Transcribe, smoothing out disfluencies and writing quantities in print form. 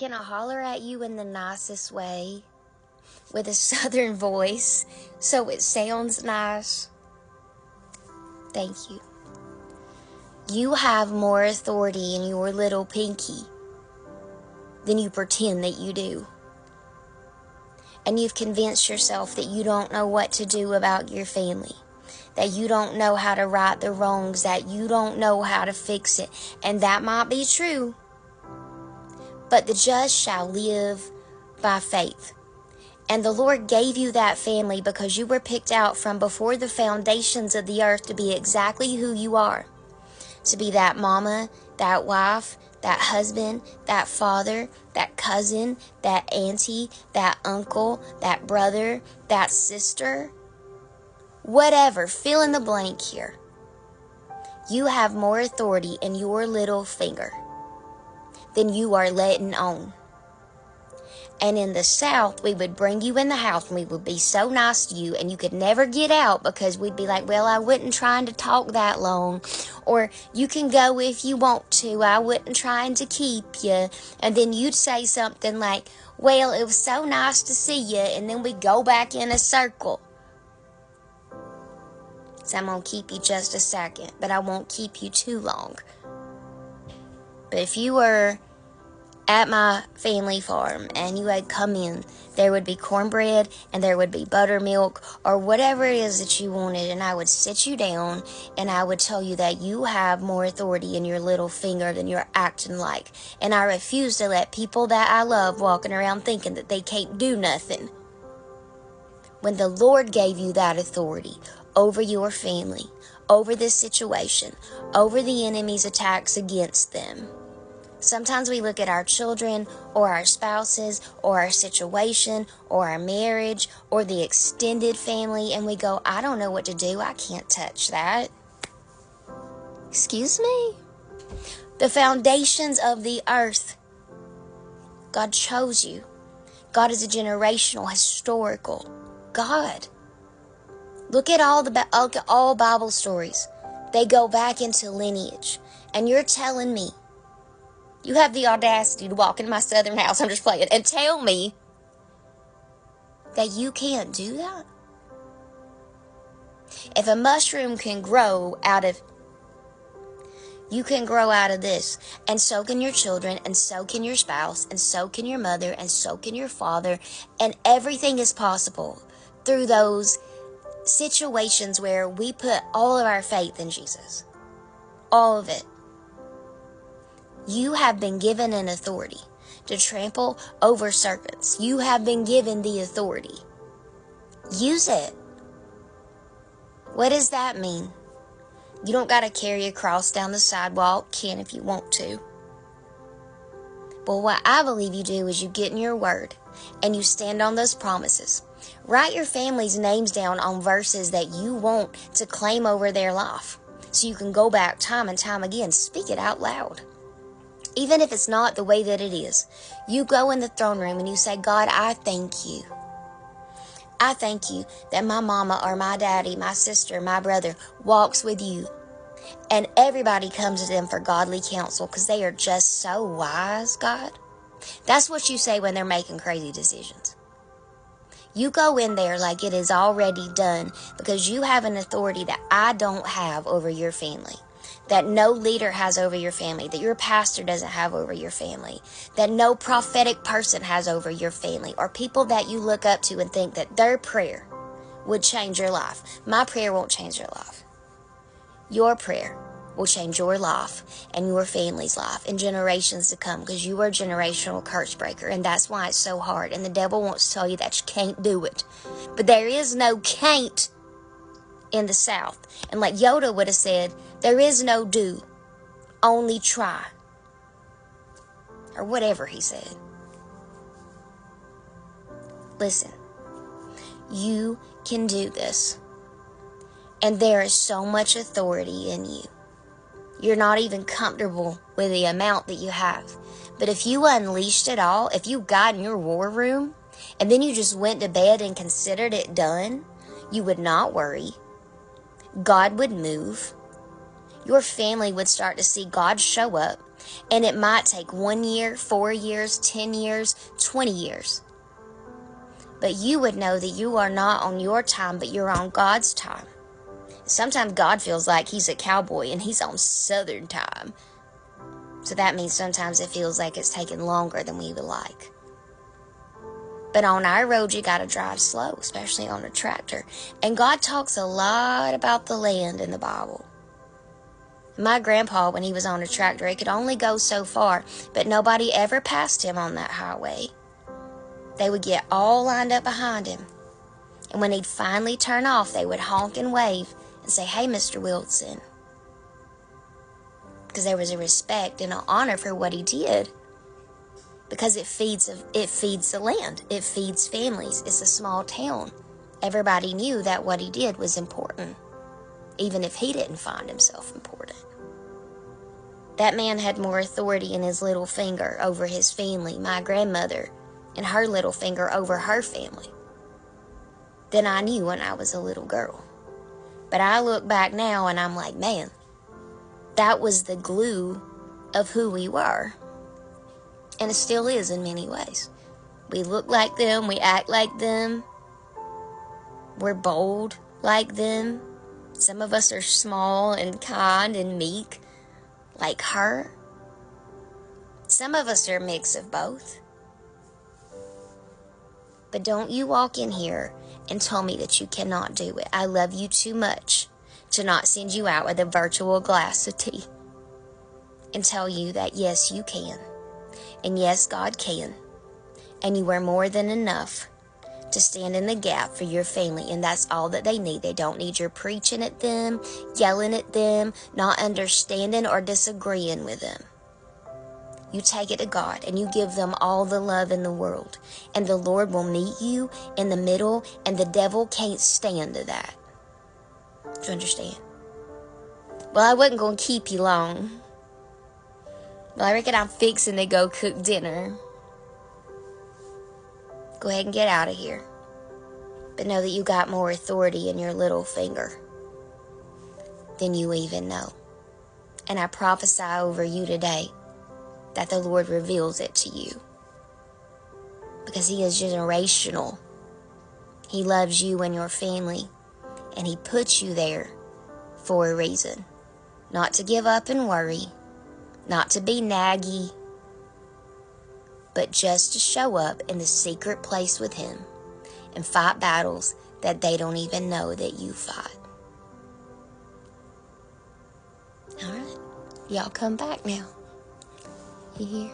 Can I holler at you in the nicest way with a southern voice so it sounds nice? Thank you. You have more authority in your little pinky than you pretend that you do. And you've convinced yourself that you don't know what to do about your family, that you don't know how to right the wrongs, that you don't know how to fix it. And that might be true, but the just shall live by faith. And the Lord gave you that family because you were picked out from before the foundations of the earth to be exactly who you are. To be that mama, that wife, that husband, that father, that cousin, that auntie, that uncle, that brother, that sister. Whatever, fill in the blank here. You have more authority in your little finger than you are letting on. And in the South, we would bring you in the house and we would be so nice to you and you could never get out because we'd be like, well, I wasn't trying to talk that long. Or you can go if you want to. I wasn't trying to keep you. And then you'd say something like, well, it was so nice to see you. And then we'd go back in a circle. So I'm going to keep you just a second, but I won't keep you too long. But if you were at my family farm and you had come in, there would be cornbread and there would be buttermilk or whatever it is that you wanted, and I would sit you down and I would tell you that you have more authority in your little finger than you're acting like. And I refuse to let people that I love walking around thinking that they can't do nothing. When the Lord gave you that authority over your family, over this situation, over the enemy's attacks against them. Sometimes we look at our children or our spouses or our situation or our marriage or the extended family and we go, I don't know what to do. I can't touch that. Excuse me? The foundations of the earth. God chose you. God is a generational, historical God. Look at all Bible stories. They go back into lineage. And you're telling me you have the audacity to walk into my southern house, I'm just playing, and tell me that you can't do that? If a mushroom can grow out of, you can grow out of this, and so can your children, and so can your spouse, and so can your mother, and so can your father, and everything is possible through those situations where we put all of our faith in Jesus. All of it. You have been given an authority to trample over serpents. You have been given the authority. Use it. What does that mean? You don't got to carry a cross down the sidewalk. Can if you want to. But what I believe you do is you get in your word and you stand on those promises. Write your family's names down on verses that you want to claim over their life. So you can go back time and time again. Speak it out loud. Even if it's not the way that it is, you go in the throne room and you say, God, I thank you. I thank you that my mama or my daddy, my sister, my brother walks with you. And everybody comes to them for godly counsel because they are just so wise, God. That's what you say when they're making crazy decisions. You go in there like it is already done because you have an authority that I don't have over your family. That no leader has over your family, that your pastor doesn't have over your family, that no prophetic person has over your family, or people that you look up to and think that their prayer would change your life. My prayer won't change your life. Your prayer will change your life and your family's life in generations to come because you are a generational curse breaker, and that's why it's so hard. And the devil wants to tell you that you can't do it. But there is no can't in the South. And like Yoda would have said, there is no do, only try. Or whatever he said. Listen, you can do this. And there is so much authority in you. You're not even comfortable with the amount that you have. But if you unleashed it all, if you got in your war room, and then you just went to bed and considered it done, you would not worry. God would move. Your family would start to see God show up. And it might take 1 year, 4 years, 10 years, 20 years. But you would know that you are not on your time, but you're on God's time. Sometimes God feels like he's a cowboy and he's on Southern time. So that means sometimes it feels like it's taking longer than we would like. But on our road, you got to drive slow, especially on a tractor. And God talks a lot about the land in the Bible. My grandpa, when he was on a tractor, he could only go so far, but nobody ever passed him on that highway. They would get all lined up behind him. And when he'd finally turn off, they would honk and wave and say, "Hey, Mr. Wilson." Because there was a respect and an honor for what he did. Because it feeds the land. It feeds families. It's a small town. Everybody knew that what he did was important, even if he didn't find himself important. That man had more authority in his little finger over his family, my grandmother, and her little finger over her family, than I knew when I was a little girl. But I look back now and I'm like, man, that was the glue of who we were. And it still is in many ways. We look like them. We act like them. We're bold like them. Some of us are small and kind and meek like her. Some of us are a mix of both. But don't you walk in here and tell me that you cannot do it. I love you too much to not send you out with a virtual glass of tea and tell you that yes, you can. And yes, God can. And you are more than enough to stand in the gap for your family. And that's all that they need. They don't need your preaching at them, yelling at them, not understanding or disagreeing with them. You take it to God and you give them all the love in the world. And the Lord will meet you in the middle, and the devil can't stand to that. Do you understand? Well, I wasn't going to keep you long. Well, I reckon I'm fixing to go cook dinner. Go ahead and get out of here. But know that you got more authority in your little finger than you even know. And I prophesy over you today that the Lord reveals it to you. Because he is generational. He loves you and your family. And he puts you there for a reason. Not to give up and worry. Not to be naggy. But just to show up in the secret place with him. And fight battles that they don't even know that you fight. Alright. Y'all come back now. You hear?